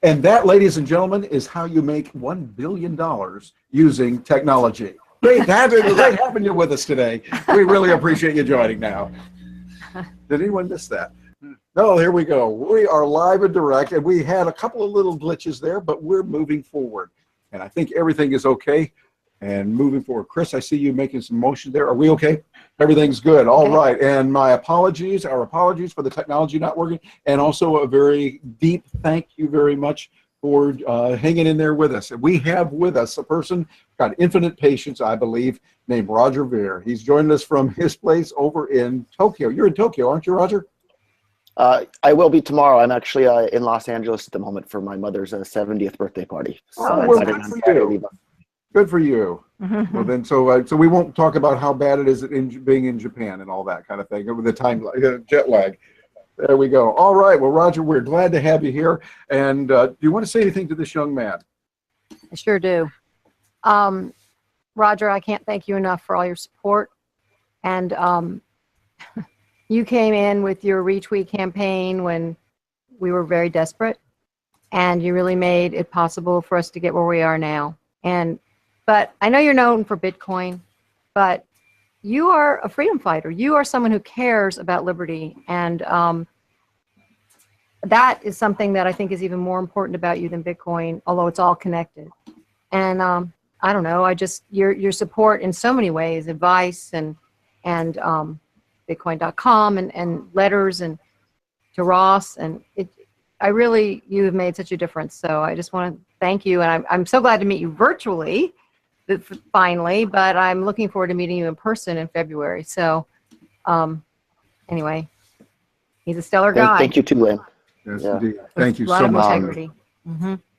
And that, ladies and gentlemen, is how you make $1 billion using technology. Great having you with us today. We really appreciate you joining now. Did anyone miss that? No, here we go. We are live and direct, and we had a couple of little glitches there, but we're moving forward. And I think everything is okay and moving forward. Chris, I see you making some motion there. Are we okay? Everything's good. All right. And our apologies for the technology not working, and also a very deep thank you very much for hanging in there with us. And we have with us a person got infinite patience, I believe, named Roger Ver. He's joined us from his place over in Tokyo. You're in Tokyo, aren't you, Roger? I will be tomorrow. I'm actually in Los Angeles at the moment for my mother's 70th birthday party. So well, good for you. Good for you. Well, then, so we won't talk about how bad it is being in Japan and all that kind of thing with the time jet lag. There we go. All right. Well, Roger, we're glad to have you here. And do you want to say anything to this young man? I sure do. Roger, I can't thank you enough for all your support. And you came in with your retweet campaign when we were very desperate, and you really made it possible for us to get where we are now. But I know you're known for Bitcoin, but you are a freedom fighter. You are someone who cares about liberty, and that is something that I think is even more important about you than Bitcoin, although it's all connected. And I don't know, your support in so many ways, advice and Bitcoin.com and letters and to Ross, and you have made such a difference. So I just want to thank you, and I'm so glad to meet you virtually finally, but I'm looking forward to meeting you in person in February. So anyway, he's a stellar guy. Thank you too, Lyn. Yes, indeed. Thank you so much. Integrity.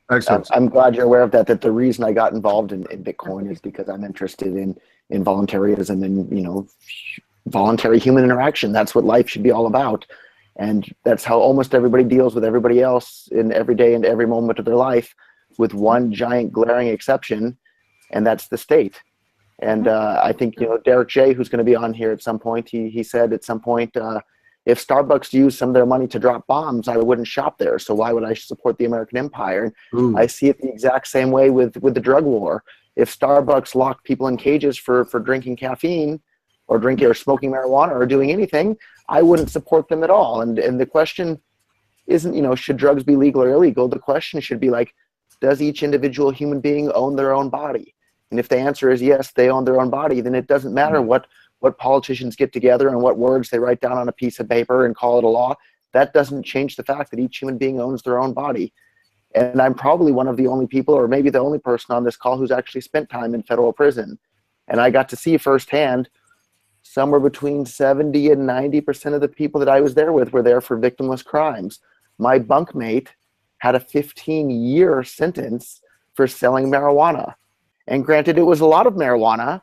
Excellent. I'm glad you're aware of that the reason I got involved in Bitcoin is because I'm interested in voluntarism and, voluntary human interaction. That's what life should be all about. And that's how almost everybody deals with everybody else in every day and every moment of their life, with one giant glaring exception, and that's the state. And I think, Derrick J., who's going to be on here at some point, he said at some point, if Starbucks used some of their money to drop bombs, I wouldn't shop there. So why would I support the American empire? And I see it the exact same way with the drug war. If Starbucks locked people in cages for drinking caffeine or drinking or smoking marijuana or doing anything, I wouldn't support them at all. And the question isn't, should drugs be legal or illegal? The question should be like, does each individual human being own their own body? And if the answer is yes, they own their own body, then it doesn't matter what politicians get together and what words they write down on a piece of paper and call it a law. That doesn't change the fact that each human being owns their own body. And I'm probably one of the only people, or maybe the only person on this call, who's actually spent time in federal prison. And I got to see firsthand somewhere between 70 and 90% of the people that I was there with were there for victimless crimes. My bunkmate had a 15-year sentence for selling marijuana. And granted, it was a lot of marijuana,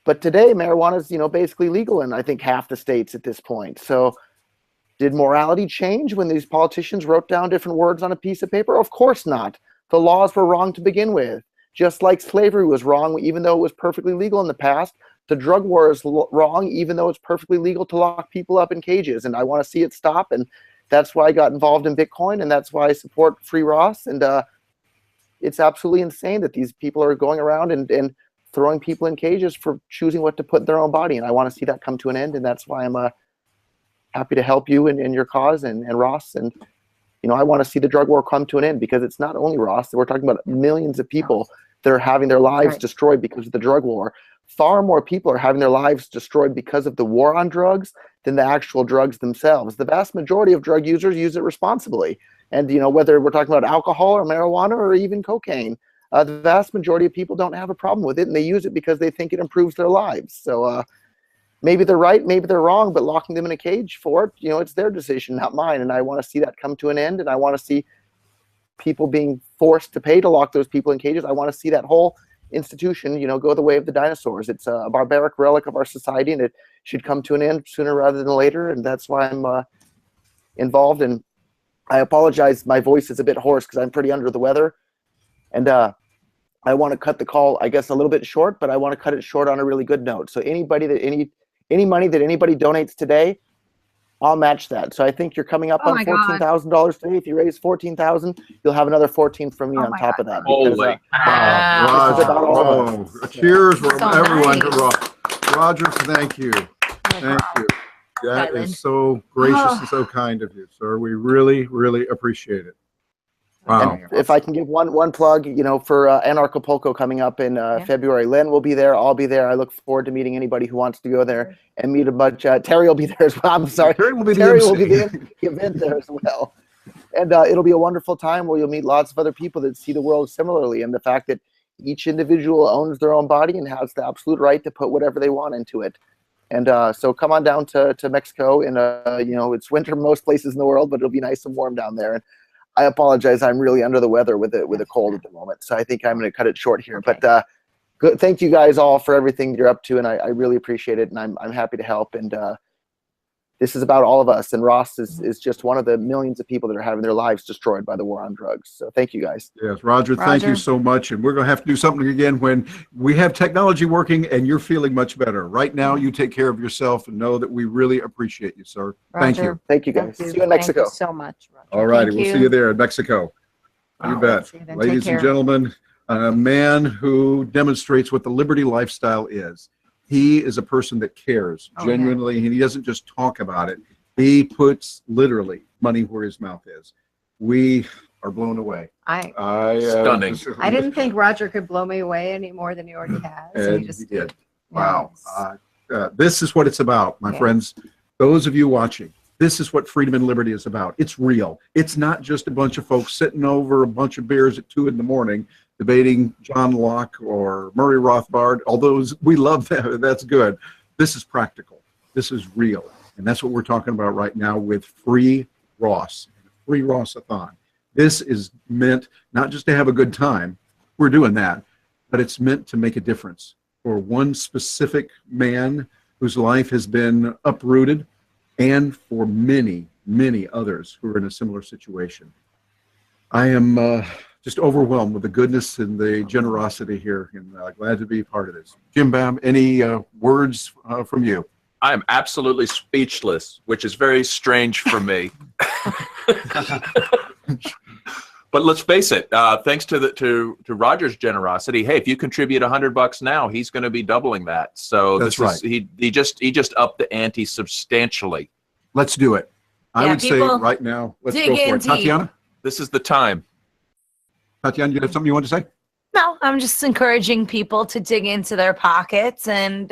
but today marijuana is, basically legal in, I think, half the states at this point. So did morality change when these politicians wrote down different words on a piece of paper? Of course not. The laws were wrong to begin with. Just like slavery was wrong, even though it was perfectly legal in the past, the drug war is wrong, even though it's perfectly legal to lock people up in cages. And I want to see it stop. And that's why I got involved in Bitcoin. And that's why I support Free Ross. And it's absolutely insane that these people are going around and throwing people in cages for choosing what to put in their own body. And I want to see that come to an end. And that's why I'm happy to help you in your cause and Ross. And, I want to see the drug war come to an end, because it's not only Ross. We're talking about millions of people that are having their lives destroyed because of the drug war. Far more people are having their lives destroyed because of the war on drugs than the actual drugs themselves. The vast majority of drug users use it responsibly. And, whether we're talking about alcohol or marijuana or even cocaine, the vast majority of people don't have a problem with it, and they use it because they think it improves their lives. So maybe they're right, maybe they're wrong, but locking them in a cage for it, it's their decision, not mine. And I want to see that come to an end, and I want to see people being forced to pay to lock those people in cages. I want to see that whole institution, go the way of the dinosaurs. It's a barbaric relic of our society, and it should come to an end sooner rather than later. And that's why I'm involved. And I apologize, my voice is a bit hoarse because I'm pretty under the weather. And I want to cut the call, I guess, a little bit short, but I want to cut it short on a really good note. So any money that anybody donates today, I'll match that. So I think you're coming up Oh on my God. $14,000 today. If you raise 14,000, you'll have another 14 from me Oh on my top God. of that. Holy Because, cow. this is about all of Oh, us. cheers from So everyone to nice. Roger. Thank you. Thank you. That Lyn. is so gracious and so kind of you, sir. We really, really appreciate it. Wow. And if I can give one plug, you know, for Anarchapulco coming up in February, Lyn will be there. I'll be there. I look forward to meeting anybody who wants to go there and meet a bunch. Terry will be there as well. I'm sorry. Terry will be the Terry MC. will be the event there as well. And it'll be a wonderful time where you'll meet lots of other people that see the world similarly. And the fact that each individual owns their own body and has the absolute right to put whatever they want into it. And so come on down to Mexico. And, you know, it's winter most places in the world, but it'll be nice and warm down there. And I apologize. I'm really under the weather with a cold at the moment. So I think I'm going to cut it short here. Okay. But good. Thank you guys all for everything you're up to. And I really appreciate it. And I'm happy to help. And this is about all of us. And Ross is just one of the millions of people that are having their lives destroyed by the war on drugs. So thank you guys. Yes, Roger, thank you Roger. so much. And we're going to have to do something again when we have technology working and you're feeling much better. Right now, you take care of yourself and know that we really appreciate you, sir. Thank you. Roger. Thank you guys. Thank See you in Mexico. Thank you so much, Roger. All righty, Thank we'll you. see you there in Mexico. You Wow. bet. See you then. Take Ladies and care. gentlemen, a man who demonstrates what the Liberty lifestyle is. He is a person that cares Oh, yeah. genuinely, and he doesn't just talk about it. He puts literally money where his mouth is. We are blown away. I Stunning. didn't think Roger could blow me away any more than he already has. And He just he did. Yeah, Wow. it's- This is what it's about, my Yeah. friends. Those of you watching, this is what freedom and liberty is about. It's real. It's not just a bunch of folks sitting over a bunch of beers at 2 a.m. debating John Locke or Murray Rothbard, although we love that. That's good. This is practical. This is real. And that's what we're talking about right now with Free Ross, Free Ross-A-Thon. This is meant not just to have a good time. We're doing that. But it's meant to make a difference for one specific man whose life has been uprooted and for many, many others who are in a similar situation. I am just overwhelmed with the goodness and the generosity here, and glad to be part of this. Jim Babb, any words from you? I am absolutely speechless, which is very strange for me. But let's face it, thanks to Roger's generosity, hey, if you contribute $100 now, he's going to be doubling that. So That's right. He just upped the ante substantially. Let's do it. I Yeah, would say people right now, let's dig go for in it. deep. Tatiana? This is the time. Tatiana, you have something you want to say? No, I'm just encouraging people to dig into their pockets and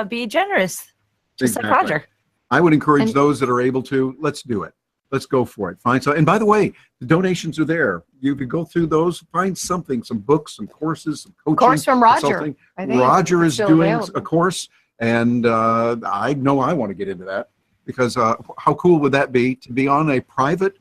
be generous, just like Exactly. Roger. I would encourage And- those that are able to, let's do it. Let's go for it. Find some, and by the way, the donations are there. You can go through those, find something, some books, some courses, some coaching. Course from Roger. consulting. I think Roger it's is still doing available. a course, and I know I want to get into that because how cool would that be to be on a private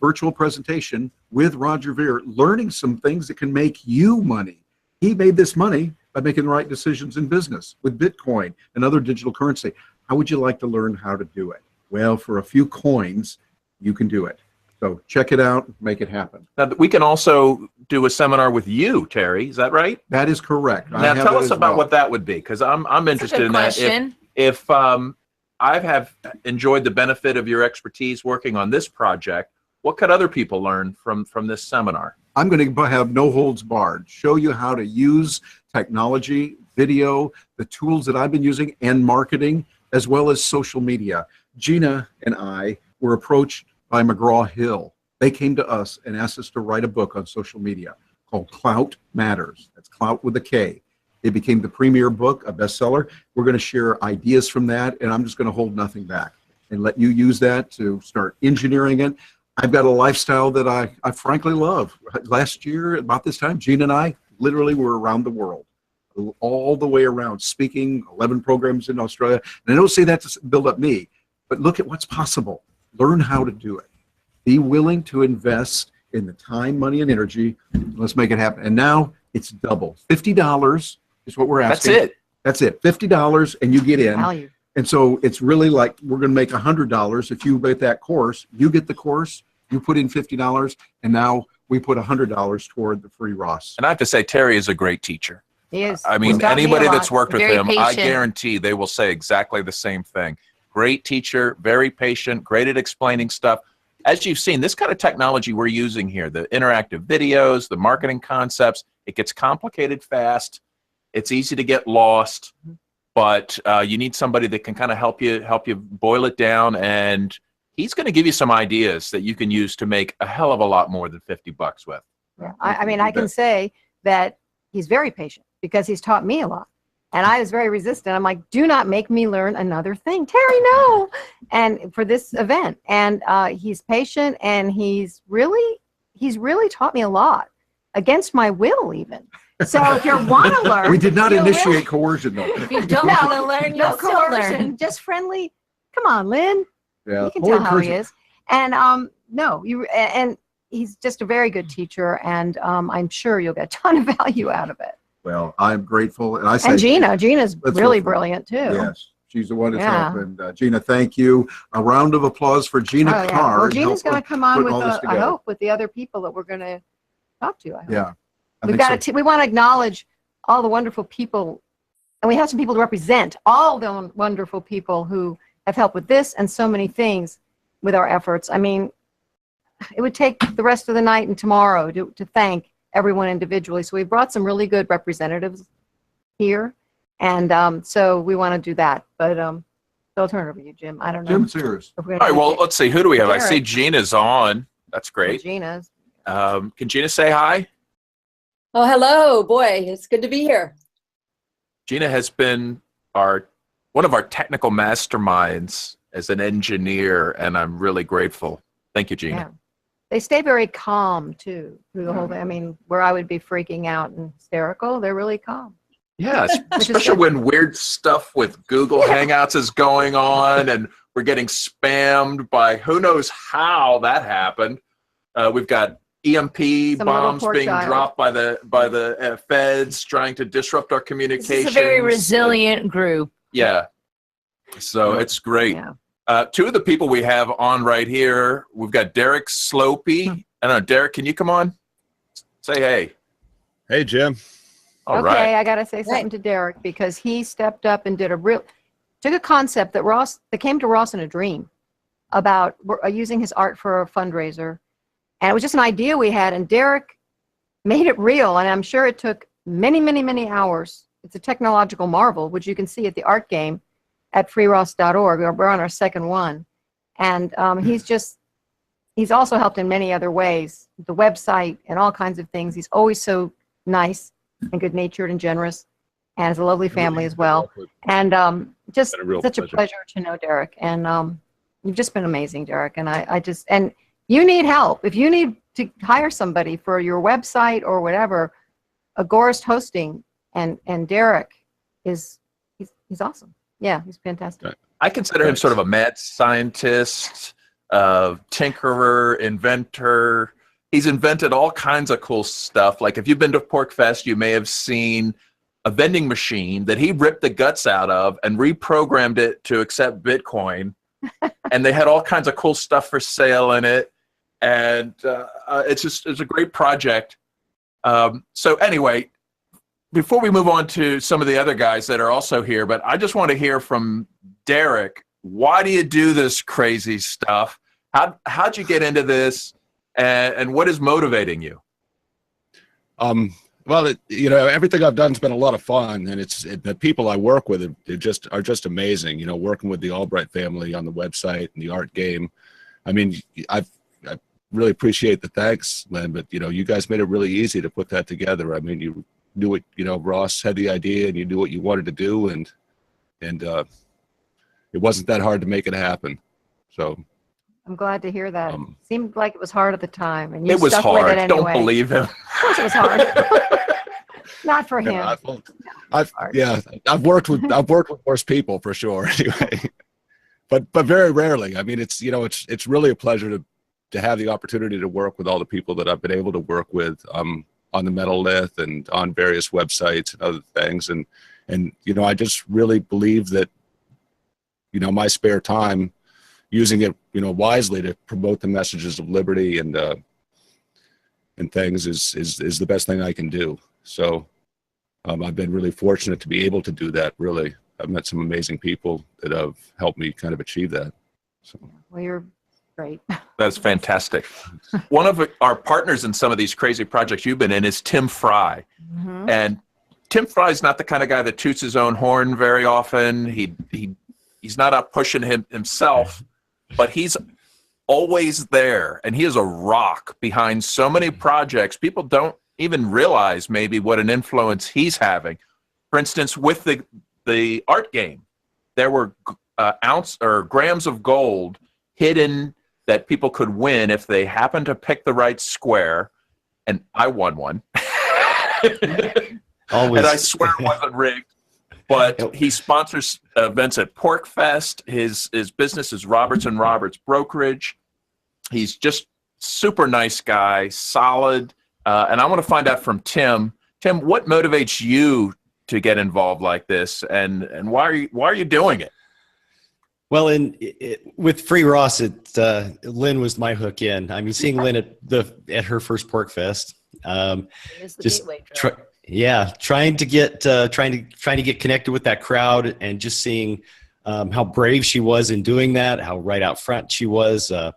virtual presentation with Roger Ver, learning some things that can make you money. He made this money by making the right decisions in business with Bitcoin and other digital currency. How would you like to learn how to do it? Well, for a few coins, you can do it. So check it out, make it happen. Now, we can also do a seminar with you, Terry. Is that right? That is correct. I Now, have tell that us as about well. what that would be, because I'm That's a interested good in that. question. If I have enjoyed the benefit of your expertise working on this project, what could other people learn from this seminar? I'm going to have no holds barred, show you how to use technology, video, the tools that I've been using, and marketing, as well as social media. Gina and I were approached by McGraw-Hill. They came to us and asked us to write a book on social media called Clout Matters. That's Clout with a K. It became the premier book, a bestseller. We're going to share ideas from that, and I'm just going to hold nothing back and let you use that to start engineering it. I've got a lifestyle that I frankly love. Last year, about this time, Gina and I literally were around the world, all the way around, speaking, 11 programs in Australia. And I don't say that to build up me, but look at what's possible. Learn how to do it. Be willing to invest in the time, money, and energy. Let's make it happen. And now it's double. $50 is what we're That's asking. it. That's it. $50 and you get in. Value. And so it's really like we're going to make $100 if you get that course. You get the course, you put in $50, and now we put $100 toward the free Ross. And I have to say, Terry is a great teacher. He is. I He's mean, taught me a anybody lot. that's worked with Very him, I patient. guarantee they will say exactly the same thing. great teacher, very patient, great at explaining stuff. As you've seen, this kind of technology we're using here, the interactive videos, the marketing concepts, it gets complicated fast. It's easy to get lost, but you need somebody that can kind of help you boil it down, and he's going to give you some ideas that you can use to make a hell of a lot more than $50 with. Yeah. I mean, I can say that he's very patient because he's taught me a lot. And I was very resistant. I'm like, do not make me learn another thing. Terry, no. And for this event. And he's patient, and he's really taught me a lot against my will even. So if you want to learn. We did not initiate coercion, though. If you don't want to learn, No you'll still coercion, learn. just friendly. Come on, Lyn. Yeah. You can tell how he is. And and he's just a very good teacher, and I'm sure you'll get a ton of value out of it. Well, I'm grateful. And I say, And Gina's let's really go for it. brilliant too. Yes, she's the one that's Yeah. helping. Gina, thank you. A round of applause for Gina Oh, yeah. Carr. Well, Gina's going to come on with, putting all this I together. hope, with the other people that we're going to talk to. I hope. Yeah. I We've think got so. we want to acknowledge all the wonderful people, and we have some people to represent all the wonderful people who have helped with this and so many things with our efforts. I mean, it would take the rest of the night and tomorrow to thank everyone individually. So we brought some really good representatives here, and so we want to do that. But so I'll turn it over to you, Jim. I don't know. Jim Sears. if we're All gonna right, well, get let's see. Who do we have? I see Derrick. Gina's on. That's great. Gina's. Can Gina say hi? Oh, hello, boy. It's good to be here. Gina has been one of our technical masterminds as an engineer, and I'm really grateful. Thank you, Gina. Yeah. They stay very calm too through the whole thing. I mean, where I would be freaking out and hysterical, they're really calm. Yes, Which is especially good. when weird stuff with Google Hangouts is going on and we're getting spammed by who knows how that happened. We've got EMP Some little bombs poor being child. dropped by the feds trying to disrupt our This communications. is a very resilient group. Yeah, so it's great. Yeah. Two of the people we have on right here, we've got Derrick Slopey. I don't know, Derrick, can you come on? Say hey. Hey, Jim. All Okay, right. I got to say something to Derrick because he stepped up and took a concept that came to Ross in a dream about using his art for a fundraiser. And it was just an idea we had, and Derrick made it real. And I'm sure it took many, many, many hours. It's a technological marvel, which you can see at the art game at freeross.org. We're on our second one. And he's also helped in many other ways, the website and all kinds of things. He's always so nice and good-natured and generous, and has a lovely family as well. And just Been a real such a pleasure. pleasure to know Derrick. And you've just been amazing, Derrick. And and you need help. If you need to hire somebody for your website or whatever, Agorist Hosting and Derrick he's awesome. Yeah, he's fantastic. I consider him sort of a mad scientist, tinkerer, inventor. He's invented all kinds of cool stuff. Like if you've been to Pork Fest, you may have seen a vending machine that he ripped the guts out of and reprogrammed it to accept Bitcoin. And they had all kinds of cool stuff for sale in it. And it's a great project. So anyway, before we move on to some of the other guys that are also here, but I just want to hear from Derrick. Why do you do this crazy stuff? How'd you get into this? And what is motivating you? Well, everything I've done has been a lot of fun, and the people I work with are just amazing. Working with the Ulbricht family on the website and the art game. I mean, I really appreciate the thanks, Lyn, but you guys made it really easy to put that together. I mean, you knew it. Ross had the idea, and you knew what you wanted to do, and it wasn't that hard to make it happen. So. I'm glad to hear that. Seemed like it was hard at the time, and It was stuck hard. with it anyway. Don't believe him. Of course, it was hard. Not for him. I've worked with worse people for sure. Anyway, but very rarely. I mean, it's really a pleasure to have the opportunity to work with all the people that I've been able to work with on the Metalith and on various websites and other things, and I just really believe that my spare time, using it wisely to promote the messages of liberty and things is the best thing I can do. So I've been really fortunate to be able to do that, really. I've met some amazing people that have helped me kind of achieve that. So. Well, you're great. That's fantastic. One of our partners in some of these crazy projects you've been in is Tim Frey. Mhm. And Tim Fry's not the kind of guy that toots his own horn very often. He's not up pushing himself, but he's always there. And he is a rock behind so many projects. People don't even realize maybe what an influence he's having. For instance, with the art game, there were grams of gold hidden that people could win if they happened to pick the right square, and I won one. Always. And I swear it wasn't rigged. But he sponsors events at PorcFest. His business is Roberts and Roberts Brokerage. He's just super nice guy, solid. And I want to find out from Tim. Tim, what motivates you to get involved like this, and why are you doing it? Well, with Free Ross, Lyn was my hook in. I mean, seeing Lyn at her first PorcFest, It is the just gateway drug. trying to get connected with that crowd, and just seeing how brave she was in doing that, how right out front she was, and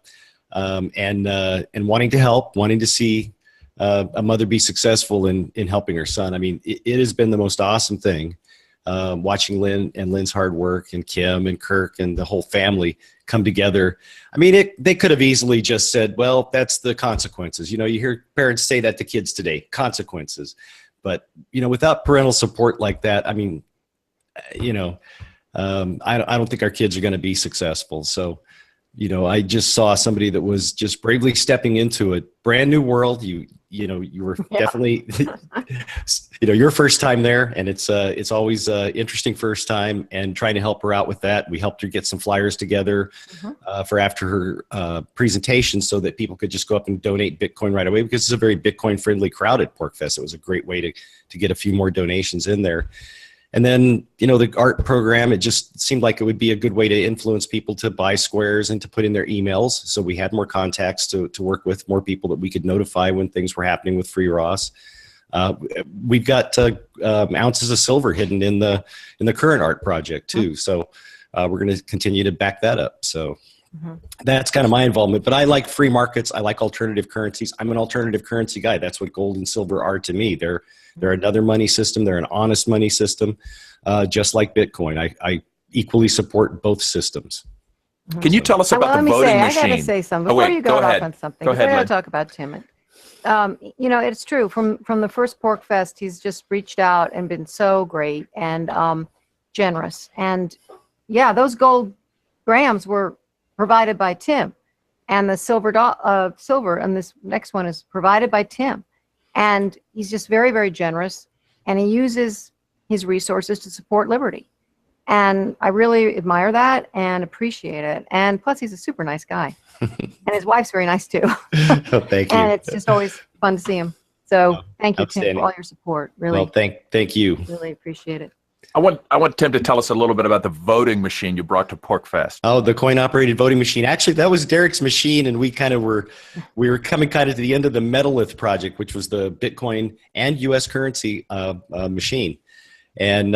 wanting to help, wanting to see a mother be successful in helping her son. I mean, it has been the most awesome thing, watching Lyn and Lyn's hard work, and Kim and Kirk and the whole family come together. I mean, they could have easily just said, well, that's the consequences. You know, you hear parents say that to kids today, consequences. But, you know, without parental support like that, I mean, you know, I don't think our kids are going to be successful. So, you know, I just saw somebody that was just bravely stepping into a brand new world. You know, you were definitely, you know, your first time there, and it's always interesting first time, and trying to help her out with that. We helped her get some flyers together for after her presentation, so that people could just go up and donate Bitcoin right away, because it's a very Bitcoin friendly crowd at PorcFest. It was a great way to get a few more donations in there. And then, you know, the art program, it just seemed like it would be a good way to influence people to buy squares and to put in their emails. So we had more contacts to work with, more people that we could notify when things were happening with Free Ross. We've got ounces of silver hidden in the current art project too. So we're going to continue to back that up. So that's kind of my involvement. But I like free markets. I like alternative currencies. I'm an alternative currency guy. That's what gold and silver are to me. They're another money system. They're an honest money system, just like Bitcoin. I equally support both systems. Can you tell us about the voting machine? I got to say something before you go off on something. Go ahead, before I Lyn. talk about Tim. You know, it's true. From the first PorcFest, he's just reached out and been so great and generous. And yeah, those gold grams were provided by Tim, and the silver, and this next one is provided by Tim. And he's just very, very generous, and he uses his resources to support liberty. And I really admire that and appreciate it. And plus, he's a super nice guy. And his wife's very nice, too. Oh, thank you. And it's just always fun to see him. So thank you, Tim, outstanding. for all your support. Really, Well, thank you. really appreciate it. I want Tim to tell us a little bit about the voting machine you brought to PorcFest. Oh, the coin-operated voting machine. Actually, that was Derrick's machine, and we were coming kind of to the end of the Metalith project, which was the Bitcoin and U.S. currency machine. And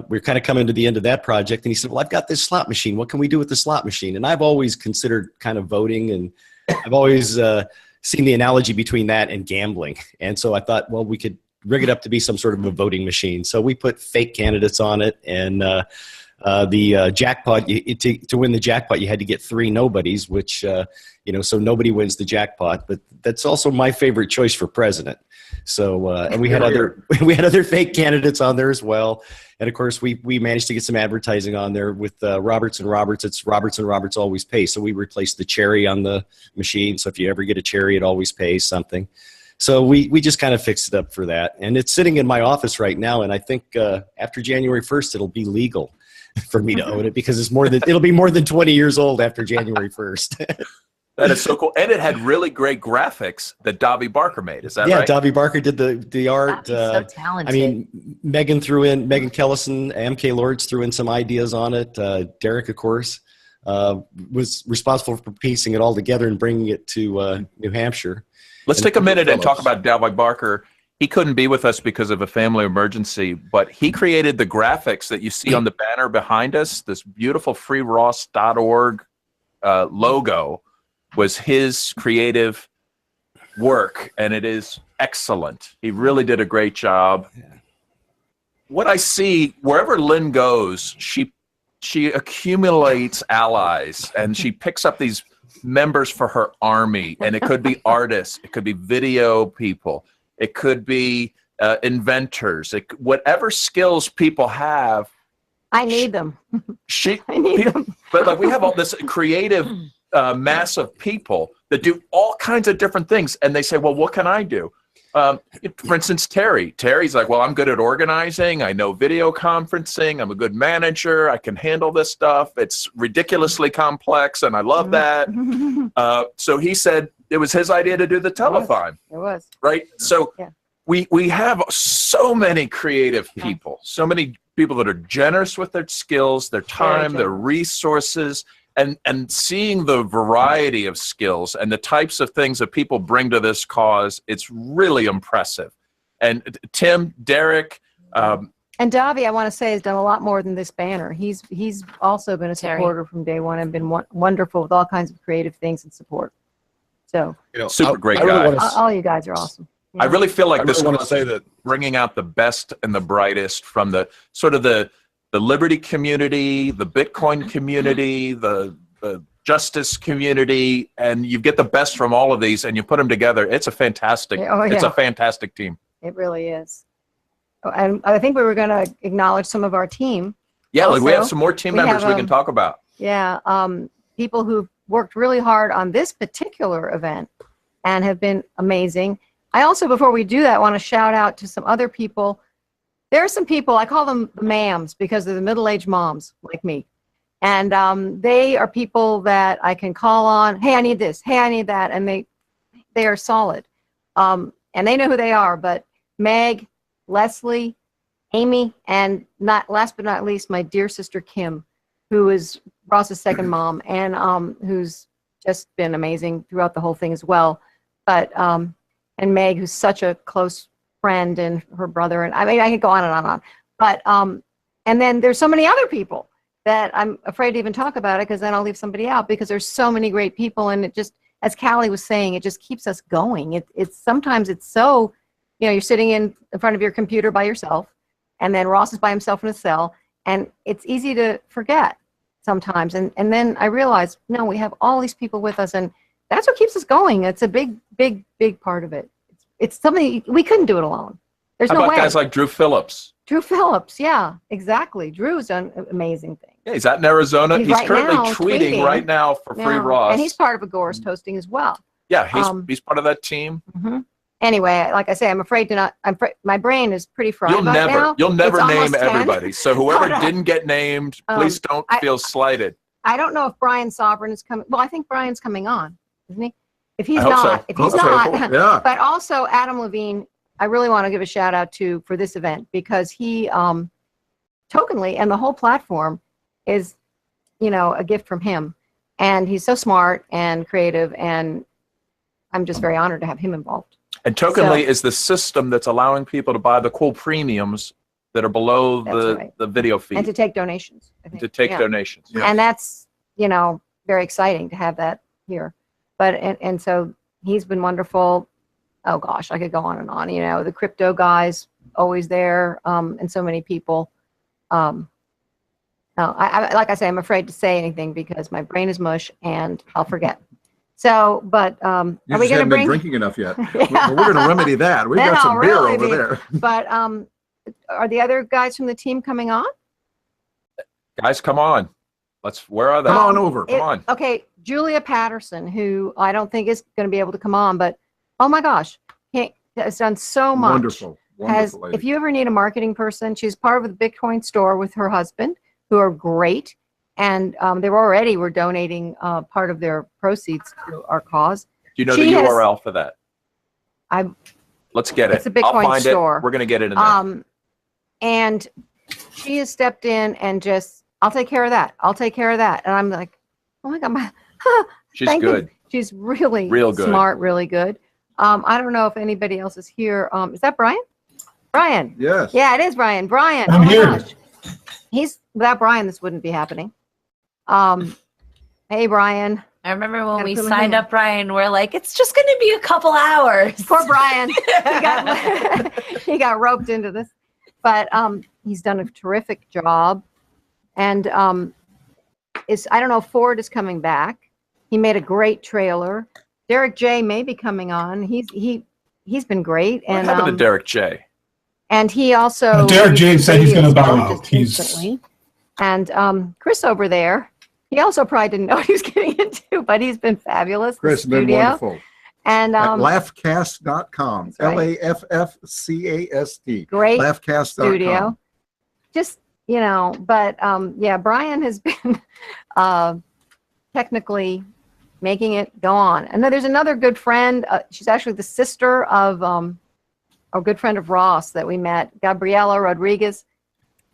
we were kind of coming to the end of that project, and he said, well, I've got this slot machine. What can we do with the slot machine? And I've always considered kind of voting, and I've always seen the analogy between that and gambling. And so I thought, well, we could rig it up to be some sort of a voting machine. So we put fake candidates on it, and the jackpot, to win the jackpot, you had to get 3 nobodies, which, you know, so nobody wins the jackpot. But that's also my favorite choice for president. So, and we had other fake candidates on there as well. And of course, we managed to get some advertising on there with Roberts and Roberts. It's Roberts and Roberts always pay. So we replaced the cherry on the machine. So if you ever get a cherry, it always pays something. So we just kind of fixed it up for that. And it's sitting in my office right now. And I think after January 1st, it'll be legal for me to own it, because it'll be more than 20 years old after January 1st. That is so cool. And it had really great graphics that Dobby Barker made. Is that right? Yeah, Dobby Barker did the art. Dobby's so talented. I mean, Megan Kellison, MK Lords threw in some ideas on it. Derrick, of course, was responsible for piecing it all together and bringing it to New Hampshire. Let's take a minute and talk about Dobby Barker. he couldn't be with us because of a family emergency, but he created the graphics that you see on the banner behind us. This beautiful freeross.org logo was his creative work, and it is excellent. He really did a great job. What I see, wherever Lyn goes, she accumulates allies, and she picks up these members for her army, and it could be artists, it could be video people, it could be inventors, whatever skills people have. I need them. I need them. But like we have all this creative mass of people that do all kinds of different things, and they say, well, what can I do? For instance, Terry's like, well, I'm good at organizing. I know video conferencing. I'm a good manager. I can handle this stuff. It's ridiculously complex, and I love that. So he said it was his idea to do the telethon. It was. Right? So we have so many creative people, so many people that are generous with their skills, their time, their resources, and seeing the variety of skills and the types of things that people bring to this cause, it's really impressive. And Tim, Derrick, and Davi, I want to say, has done a lot more than this banner. He's also been a supporter from day one and been wonderful with all kinds of creative things and support. So, super great guy. All you guys are awesome. I really feel like this want to say that bringing out the best and the brightest from the sort of the Liberty community, the Bitcoin community, the justice community, and you get the best from all of these and you put them together. It's a fantastic, it's a fantastic team. It really is. Oh, and I think we were going to acknowledge some of our team. Yeah, like we have some more team members we can talk about. Yeah, people who've worked really hard on this particular event and have been amazing. I also, before we do that, want to shout out to some other people. There are some people, I call them the mams because they're the middle-aged moms like me. And they are people that I can call on, hey, I need this, hey, I need that, and they are solid. And they know who they are, but Meg, Leslie, Amy, and last but not least, my dear sister Kim, who is Ross's second mom, and who's just been amazing throughout the whole thing as well. But and Meg, who's such a close friend, and her brother, and I mean, I could go on and on and on. But and then there's so many other people that I'm afraid to even talk about it because then I'll leave somebody out, because there's so many great people, and it just, as Callie was saying, it just keeps us going. It's sometimes it's so, you're sitting in front of your computer by yourself, and then Ross is by himself in a cell, and it's easy to forget sometimes. And then I realized, no, we have all these people with us, and that's what keeps us going. It's a big, big, big part of it. It's something we couldn't do it alone. There's no way. How about guys like Drew Phillips? Drew Phillips, yeah, exactly. Drew's done amazing things. Yeah, he's out in Arizona. He's right currently now tweeting right now for Free Ross. And he's part of Agorist Hosting as well. Yeah, he's part of that team. Anyway, like I say, I'm afraid to not. My brain is pretty fried now. You'll never name everybody. So whoever didn't get named, please don't feel slighted. I don't know if Brian Sovereign is coming. Well, I think Brian's coming on, isn't he? If he's not, yeah. But also Adam Levine, I really want to give a shout out to for this event, because he tokenly, and the whole platform is, a gift from him, and he's so smart and creative, and I'm just very honored to have him involved. And tokenly is the system that's allowing people to buy the cool premiums that are below the video feed. And to take donations. I think. To take donations. Yeah. And that's, very exciting to have that here. But, and so he's been wonderful. Oh gosh, I could go on and on. The crypto guys always there, and so many people. No, like I say, I'm afraid to say anything because my brain is mush and I'll forget. So, but are we going to bring? Drinking enough yet? We're going to remedy that. We've got some beer over there. But are the other guys from the team coming on? Guys, come on. Where are they? Come on over. Come on. Okay, Julia Patterson, who I don't think is going to be able to come on, but oh my gosh, has done so much. Wonderful lady. If you ever need a marketing person, she's part of the Bitcoin store with her husband, who are great, and they were donating part of their proceeds to our cause. Do you know the URL for that? Let's get it. It's a Bitcoin I'll find store. It. We're going to get it in there. And she has stepped in and just, I'll take care of that. I'll take care of that. And I'm like, oh my God, she's good. She's really real good. Smart, really good. I don't know if anybody else is here. Is that Brian? Brian. Yes. Yeah, it is Brian. Brian. I'm oh my here. Gosh. Without Brian, this wouldn't be happening. Hey, Brian. I remember when Gotta we put my signed hand. up Brian, we're like, it's just going to be a couple hours. Poor Brian. He got roped into this. But he's done a terrific job. And I don't know if Ford is coming back. He made a great trailer. Derrick J may be coming on. He's been great. What And happened to Derrick J? And he also Derrick J said he's going to bow radios out. He's instantly. And Chris over there, he also probably didn't know what he was getting into, but he's been fabulous. The Chris has been studio. wonderful. And At laughcast.com. That's right. LAFFCAST. great Laughcast.com. studio. Just, but yeah, Brian has been technically making it go on. And then there's another good friend. She's actually the sister of a good friend of Ross that we met, Gabriela Rodriguez.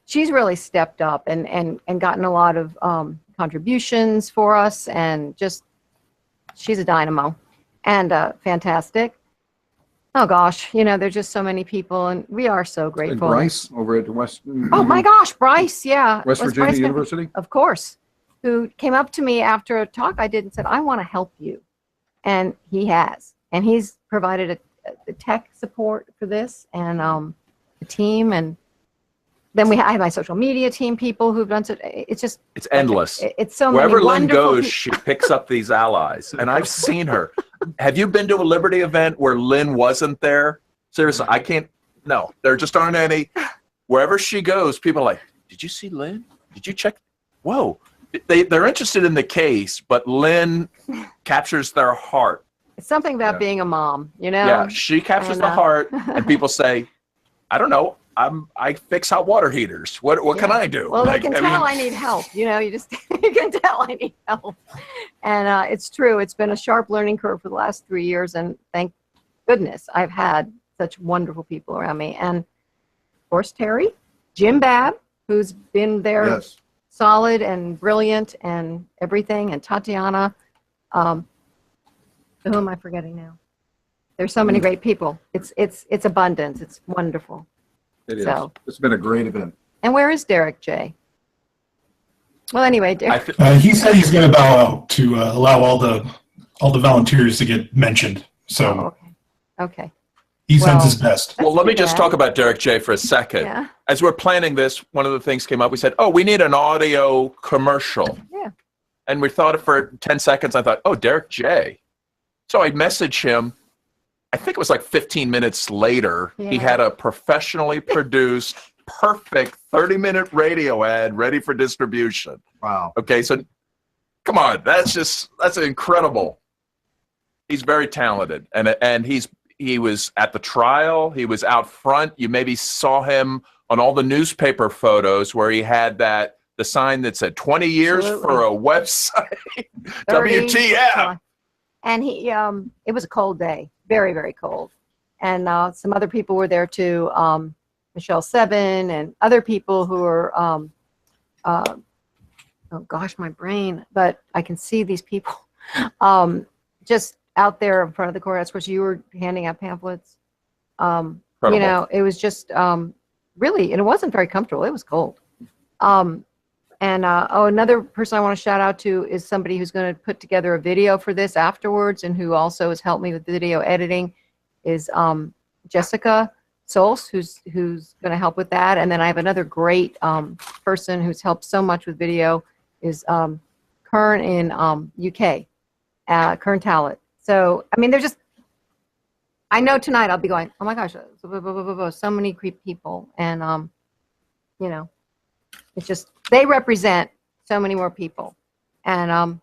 She's really stepped up and gotten a lot of contributions for us, and just she's a dynamo and fantastic. Oh gosh, there's just so many people, and we are so And grateful. Bryce over at West. Oh my gosh, Bryce, yeah. West Was Virginia Bryce gonna- University. Of course, who came up to me after a talk I did and said, I want to help you. And he has. And he's provided the tech support for this, and the team. And then I have my social media team people who've done so. It's just. It's endless. It's so Wherever many Lyn wonderful goes, people. she picks up these allies. And I've seen her. Have you been to a Liberty event where Lyn wasn't there? Seriously, I can't. No, there just aren't any. Wherever she goes, people are like, did you see Lyn? Did you check? Whoa. They're interested in the case, but Lyn captures their heart. It's something about Yeah. being a mom, Yeah, she captures and, the heart, and people say, I don't know. I fix hot water heaters. What can Yeah. I do? Well, they Like, can I tell mean, I need help. You can tell I need help. And it's true. It's been a sharp learning curve for the last 3 years. And thank goodness I've had such wonderful people around me. And of course, Terry, Jim Babb, who's been there Yes. solid and brilliant and everything. And Tatiana, who am I forgetting now? There's so many great people. It's abundance. It's wonderful. It is. So- It's been a great event. And where is Derrick J? Well, anyway, Derrick. he said he's going to bow out to allow all the volunteers to get mentioned. So Okay. he sends Well- his best. well, let me do just that. talk about Derrick J for a second. Yeah. As we're planning this, one of the things came up. We said, oh, we need an audio commercial. Yeah. And we thought for 10 seconds. I thought, oh, Derrick J. So I messaged him. I think it was like 15 minutes later. He Yeah. had a professionally produced, perfect 30-minute radio ad ready for distribution. Wow. Okay, so come on, that's incredible. He's very talented, and he was at the trial. He was out front. You maybe saw him on all the newspaper photos where he had the sign that said 20 years Absolutely. for a website. 30, WTF. And he, it was a cold day, very, very cold. And some other people were there too, Michelle Seven and other people who were, oh gosh, my brain, but I can see these people just out there in front of the courthouse. Of course, you were handing out pamphlets. Incredible. It was just really, and it wasn't very comfortable. It was cold. Another person I want to shout out to is somebody who's going to put together a video for this afterwards, and who also has helped me with video editing, is Jessica Sols, who's going to help with that. And then I have another great person who's helped so much with video, is Kern in UK, Kern Talent. So, I mean, they're just, I know tonight I'll be going, oh my gosh, so many great people. And, it's just, they represent so many more people. And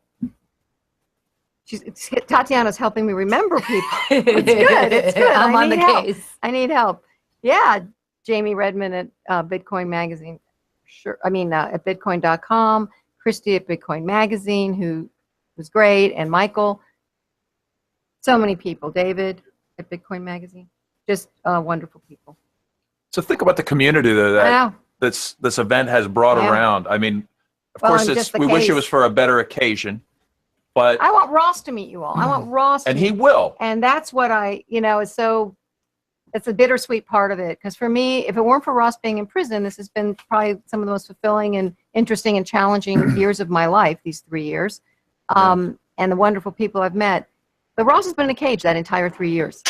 Tatiana's helping me remember people. It's good. It's good. I'm I on the need help. case. I need help. Yeah. Jamie Redmond at Bitcoin Magazine. Sure. I mean, at bitcoin.com. Christy at Bitcoin Magazine, who was great. And Michael. So many people. David at Bitcoin Magazine. Just wonderful people. So think about the community I that know. this event has brought Yeah. around. I mean, of Well, course, and just the we wish it case. was for a better occasion. But I want Ross to meet you all. I want Ross to and he meet- will. And that's what is so, it's a bittersweet part of it. Because for me, if it weren't for Ross being in prison, this has been probably some of the most fulfilling and interesting and challenging years of my life, these 3 years. And the wonderful people I've met. But Ross has been in a cage that entire 3 years.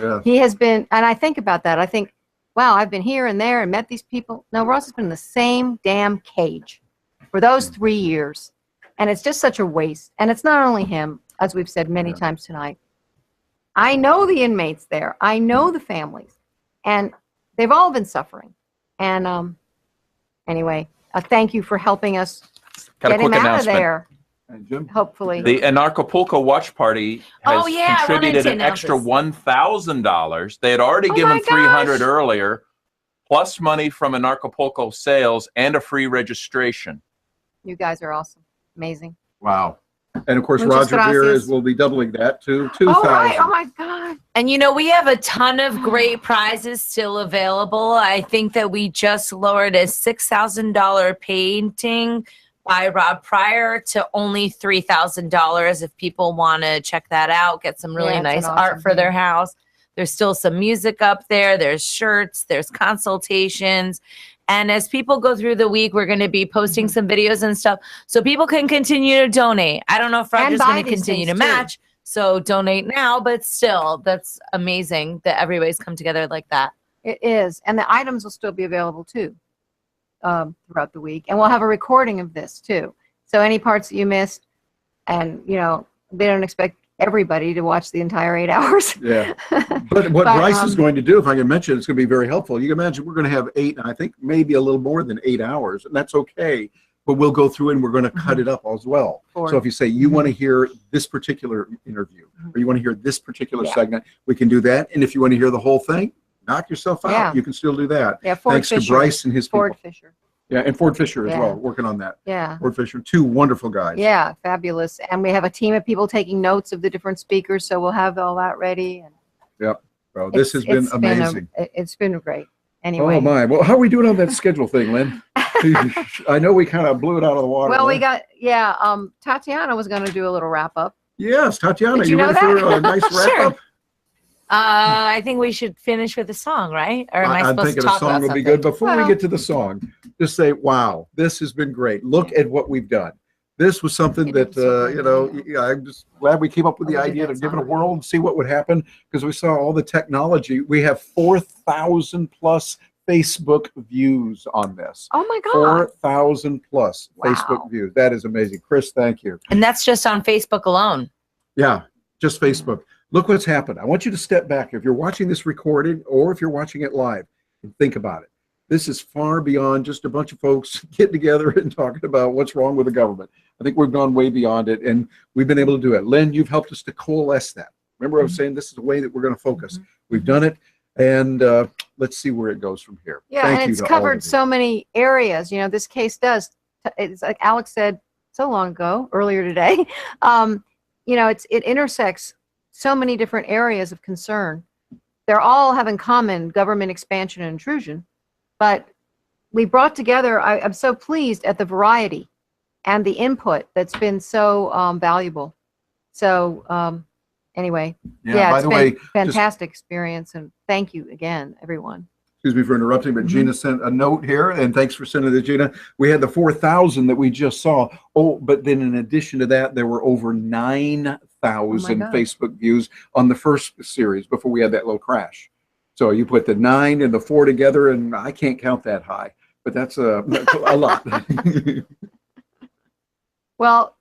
Yeah. He has been, and I think about that. I think, wow, I've been here and there and met these people. No, Ross has been in the same damn cage for those 3 years. And it's just such a waste. And it's not only him, as we've said many times tonight. I know the inmates there. I know the families. And they've all been suffering. And anyway, thank you for helping us Got a get him quick out of announcement. there, And Jim? hopefully. The Anarchapulco Watch Party has Oh, yeah, I wanted contributed to an announce extra this. $1,000. They had already Oh given my $300 gosh. earlier, plus money from Anarchapulco sales and a free registration. You guys are awesome. Amazing. Wow. And of course, Muchas Roger here gracias. will be doubling that to 2,000. Oh, right. Oh, my God. And we have a ton of great prizes still available. I think that we just lowered a $6,000 painting by Rob Pryor to only $3,000 if people want to check that out, get some really Yeah, it's an nice awesome art for their thing. house. There's still some music up there. There's shirts, there's consultations. And as people go through the week, we're going to be posting some videos and stuff so people can continue to donate. I don't know if Roger's buy going to these continue to things, too. match, so donate now, but still, that's amazing that everybody's come together like that. It is. And the items will still be available, too, throughout the week. And we'll have a recording of this, too. So any parts that you missed, and, they don't expect everybody to watch the entire 8 hours. Yeah. But what Bryce is going to do, if I can mention, it's going to be very helpful. You can imagine we're going to have 8, I think maybe a little more than 8 hours, and that's okay. But we'll go through and we're going to cut it up as well. So if you say you want to hear this particular interview or you want to hear this particular segment, we can do that. And if you want to hear the whole thing, knock yourself out. Yeah. You can still do that. Yeah, Ford Thanks Fisher. to Bryce and his Ford people. Fisher. Yeah, and Ford Fisher as Yeah. well, working on that. Yeah. Ford Fisher, 2 wonderful guys. Yeah, fabulous. And we have a team of people taking notes of the different speakers, so we'll have all that ready. And Yep. So this has been amazing. It's been great. Anyway. Oh my. Well, how are we doing on that schedule thing, Lynn? I know we kind of blew it out of the water. Well, we Lynn. got, Tatiana was going to do a little wrap up. Yes, Tatiana, Did you you know ready for that? a nice wrap Sure. up? I think we should finish with a song, right? Or am I I'm supposed to thinking a talk song about will something? be good. Before we Well- get to the song, just say, wow, this has been great. Look at what we've done. This was something You that, did so good, I'm just glad we came up with the Oh, we did idea that to give it a song. whirl and see what would happen because we saw all the technology. We have 4,000 plus Facebook views on this. Oh my God. 4,000 plus Wow. Facebook views. That is amazing. Chris, thank you. And that's just on Facebook alone. Yeah, just Facebook. Look what's happened. I want you to step back. If you're watching this recorded or if you're watching it live, and think about it. This is far beyond just a bunch of folks getting together and talking about what's wrong with the government. I think we've gone way beyond it, and we've been able to do it. Lynn, you've helped us to coalesce that. Remember I was saying this is the way that we're going to focus. We've done it, and let's see where it goes from here. Yeah, Thank and you it's to all of covered you. so many areas. This case does. It's like Alex said so long ago, earlier today. It intersects so many different areas of concern. They're all have in common government expansion and intrusion, but we brought together. I'm so pleased at the variety and the input that's been so valuable. So anyway, Yeah, by it's the been way, fantastic experience, and thank you again, everyone. Excuse me for interrupting, but Gina sent a note here, and thanks for sending it, Gina. We had the 4,000 that we just saw. Oh, but then in addition to that, there were over 9,000 God. Facebook views on the first series before we had that little crash. So you put the 9 and the 4 together, and I can't count that high, but that's a lot. Well,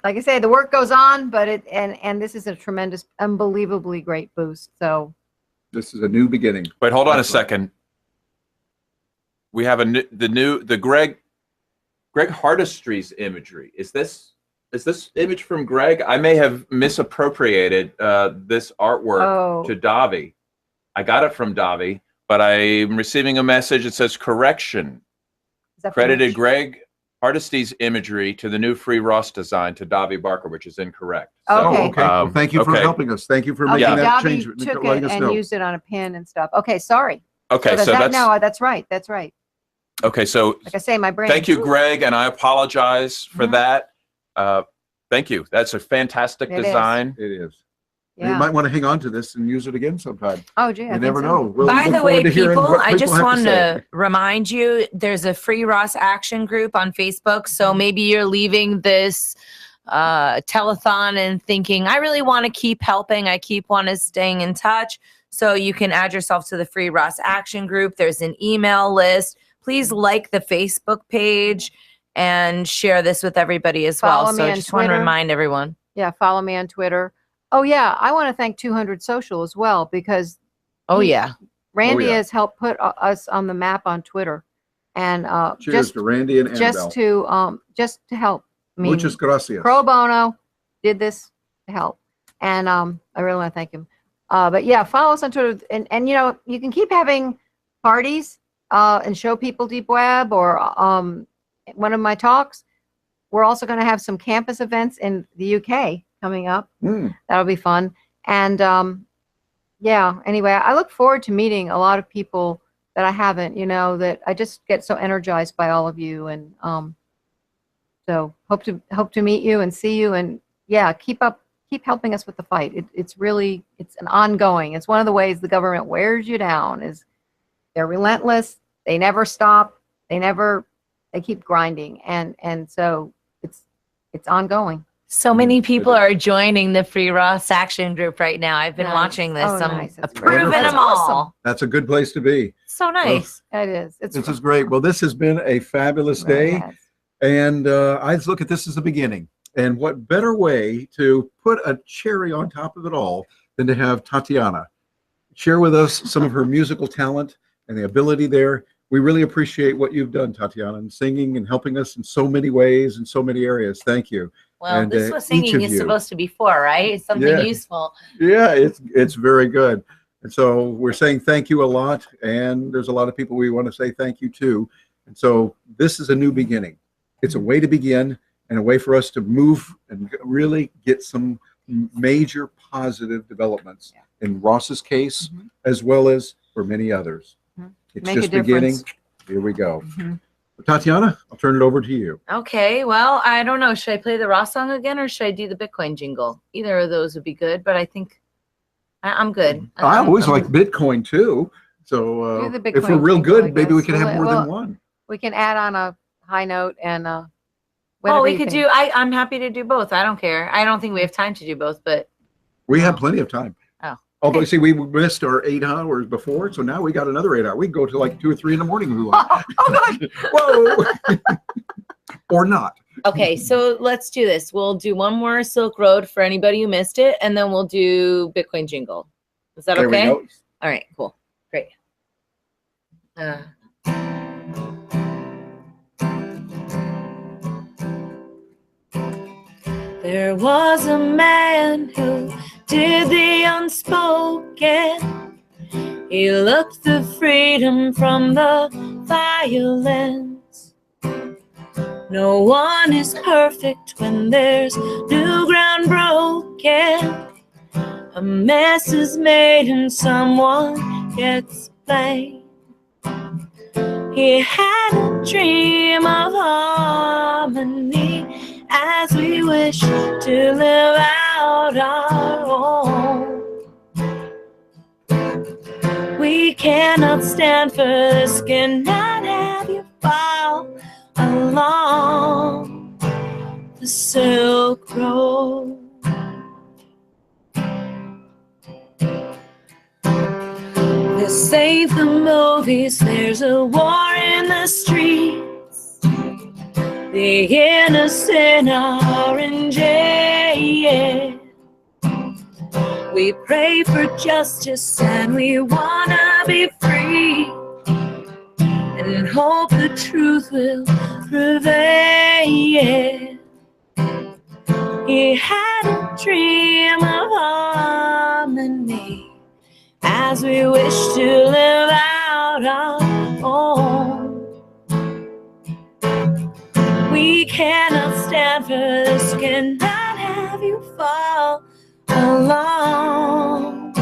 like I say, the work goes on, but and this is a tremendous, unbelievably great boost. So This is a new beginning. Wait, hold on a That's right. second. We have the Greg Hardistry's imagery. Is this image from Greg? I may have misappropriated this artwork to Davi. I got it from Davi, but I'm receiving a message that says correction. is that Credited finished? Greg Hardisty's imagery to the new Free Ross design to Davi Barker, which is incorrect. Oh, Okay. okay. Well, thank you for okay. helping us. Thank you for Okay, making that Dobby change. took letting it us and know. used it on a pin and stuff. Okay, sorry. Okay, so that's no, that's right. That's right. okay. So Like I say, my brain. thank you, Greg, and I apologize for that. Thank you. That's a fantastic It is. design. It is. You Yeah. might want to hang on to this and use it again sometime. Oh, gee. I You think never so. know. We'll By look the way, forward to hearing people, what I people just have want say. to remind you there's a free Ross Action group on Facebook. So maybe you're leaving this telethon and thinking, I really want to keep helping. I keep want to staying in touch. So you can add yourself to the free Ross Action group. There's an email list. Please like the Facebook page and share this with everybody as well. Follow So me I on just want to Twitter. remind everyone. Yeah, follow me on Twitter. Oh, yeah, I want to thank 200 Social as well, because Oh, He- yeah. Randy yeah. has helped put us on the map on Twitter. And Cheers to Randy and Annabelle. just to help. I mean, Muchas gracias. pro bono did this to help. And I really want to thank him. But yeah, follow us on Twitter. And you know, you can keep having parties and show people Deep Web or one of my talks. We're also going to have some campus events in the UK coming up. That'll be fun. And yeah, anyway, I look forward to meeting a lot of people that I haven't, you know, that I just get so energized by all of you. And so hope to meet you and see you. And yeah, keep helping us with the fight. It's an ongoing. It's one of the ways the government wears you down is they're relentless. They never stop. They keep grinding. And so it's ongoing. So many people are joining the Free Ross Action group right now. I've been Nice. watching this. Oh, I'm nice. That's approving wonderful. them all. That's a good place to be. So nice. It is. This is great. Well, this has been a fabulous day. Yes. And I look at this as the beginning. And what better way to put a cherry on top of it all than to have Tatiana share with us some of her musical talent and the ability there. We really appreciate what you've done, Tatiana, in singing and helping us in so many ways, in so many areas. Thank you. Well, And, this is what each singing of is you. supposed to be for, right? It's something Yeah. useful. Yeah, it's very good. And so we're saying thank you a lot. And there's a lot of people we want to say thank you to. And so this is a new beginning. It's a way to begin and a way for us to move and really get some major positive developments in Ross's case, as well as for many others. It's Make a just beginning. difference. Here we go. Tatiana, I'll turn it over to you. Okay, well, I don't know. Should I play the Ross song again or should I do the Bitcoin jingle? Either of those would be good, but I think I'm good. I always like Bitcoin too. So Do the if we're Bitcoin real jingle, I good, maybe we guess. can have more Well, than one. We can add on a high note and Oh, whatever we you could think. do. I'm happy to do both. I don't care. I don't think we have time to do both, but We have plenty of time. Oh. Although, see, we missed our 8 hours before, so now we got another 8 hours. We can go to like 2 or 3 in the morning if we want. Whoa! Or not. okay. So let's do this. We'll do one more Silk Road for anybody who missed it, and then we'll do Bitcoin jingle. Is that There we okay? go. All right. Cool. Great. There was a man who did the unspoken. He looked the freedom from the violence. No one is perfect when there's new ground broken. A mess is made and someone gets blamed. He had a dream of harmony as we wish to live out our own. We cannot stand for this, cannot have you fall along the Silk Road. This ain't the movies, there's a war in the streets. The innocent are in jail. We pray for justice and we wanna be free, and hope the truth will prevail. He had a dream of harmony as we wish to live out our own. We cannot stand for this, cannot have you fall along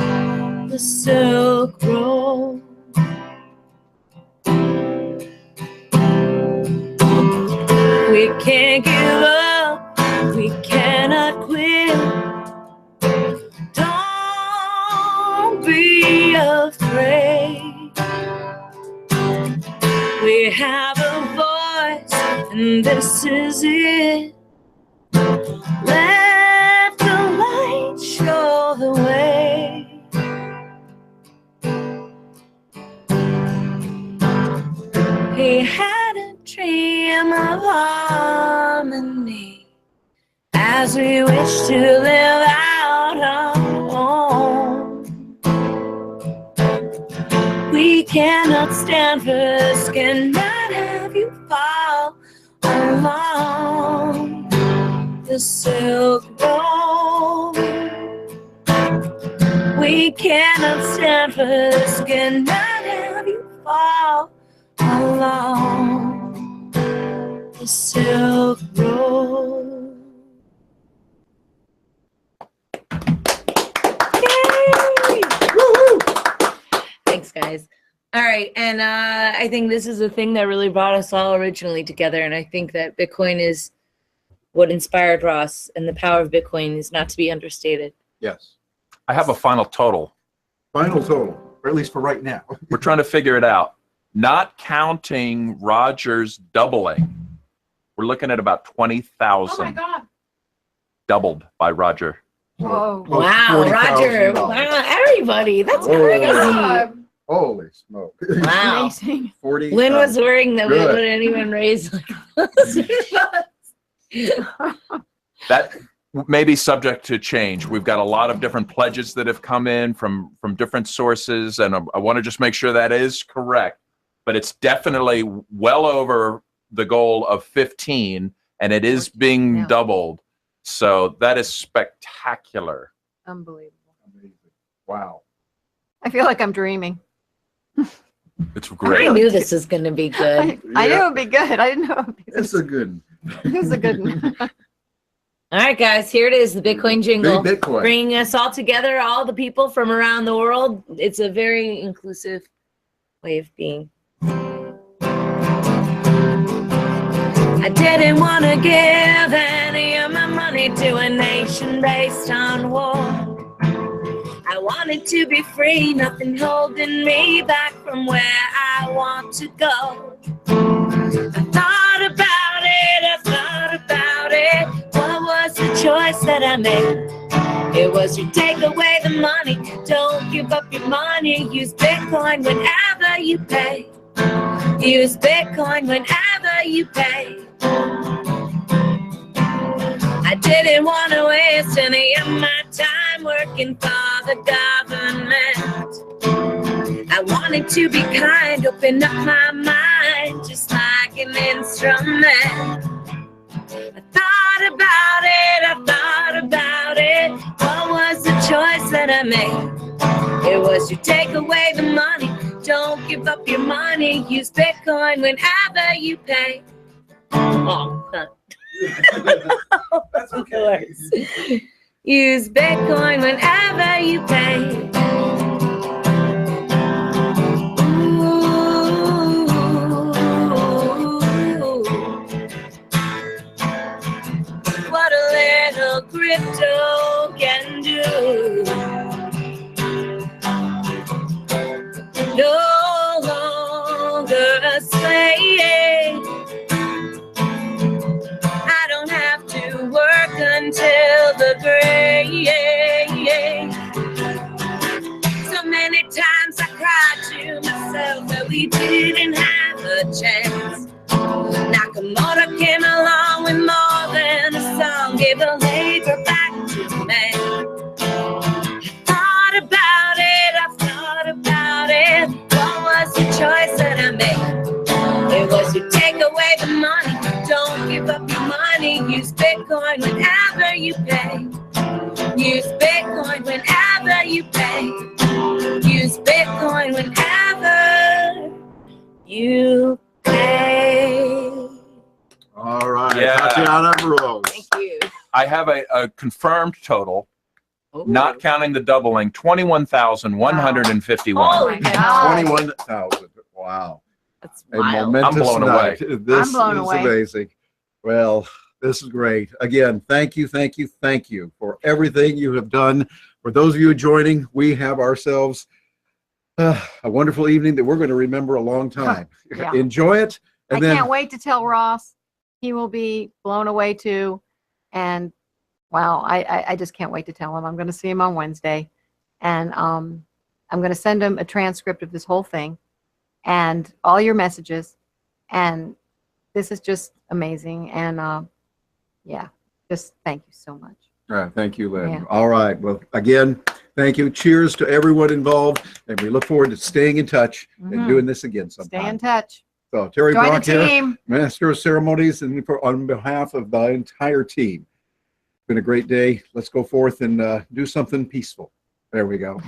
the Silk Road. We can't give up, we can't We have a voice, and this is it. Let the light show the way. He had a dream of harmony as we wish to live out our own. We cannot stand for this, cannot have you fall along the Silk Road. We cannot stand for this, cannot have you fall along the Silk Road. Yay! Thanks, guys. All right, and I think this is the thing that really brought us all originally together, and I think that Bitcoin is what inspired Ross, and the power of Bitcoin is not to be understated. Yes. I have a final total. Final total, or at least for right now. We're trying to figure it out. Not counting Roger's doubling, we're looking at about 20,000. Oh my God. Doubled by Roger. Whoa. Wow, Roger. $40,000. Wow, everybody. That's Whoa. crazy. Holy smoke. Wow. Amazing. 40. Lynn was worrying that we Good. wouldn't even raise like That may be subject to change. We've got a lot of different pledges that have come in from different sources, and I want to just make sure that is correct. But it's definitely well over the goal of 15, and it is being Yeah. doubled. So that is spectacular. Unbelievable. Amazing. Wow. I feel like I'm dreaming. It's I great. knew this was going to be good. I knew it would be good. I didn't know it would be It's a good This is a good one. All right, guys, here it is, the Bitcoin jingle. big Bitcoin. Bringing us all together, all the people from around the world. It's a very inclusive way of being. I didn't want to give any of my money to a nation based on war. I wanted to be free, nothing holding me back from where I want to go. I thought about it, I thought about it. What was the choice that I made? It was to take away the money. Don't give up your money. Use Bitcoin whenever you pay. Use Bitcoin whenever you pay. I didn't want to waste any of my time working for the government. I wanted to be kind, open up my mind, just like an instrument. I thought about it, I thought about it. What was the choice that I made? It was to take away the money. Don't give up your money. Use Bitcoin whenever you pay. Oh, That's okay. use Bitcoin whenever you pay. What a little crypto can do. No longer a slave. I don't have to work until the grave. So many times I cried to myself that we didn't have a chance. Nakamoto came along with more than a song, gave the labor back to man. I thought about it. What was the choice that I made? It was to take away the money. Don't give up your money. Use Bitcoin whenever you pay. Use Bitcoin whenever you pay. Use Bitcoin whenever you pay. All right. Yeah. Tatiana Moroz. Thank you. I have a confirmed total, Ooh. not counting the doubling, 21,151. Holy cow. 21,000. Wow. That's A wild. momentous I'm blown night. This I'm blown is away. amazing. Well, this is great. Again, thank you for everything you have done. For those of you joining, we have ourselves A wonderful evening that we're going to remember a long time. Yeah. Enjoy it. I And then can't wait to tell Ross. He will be blown away too. And wow, I just can't wait to tell him. I'm going to see him on Wednesday. And I'm going to send him a transcript of this whole thing and all your messages. And this is just amazing. And yeah, just thank you so much. all right, thank you, Lyn. Yeah. All right. Well, again, thank you. Cheers to everyone involved. And we look forward to staying in touch and Mhm. doing this again sometime. Stay in touch. So Terry Join the Brock here, team. Master of Ceremonies, and on behalf of the entire team. It's been a great day. Let's go forth and do something peaceful. There we go.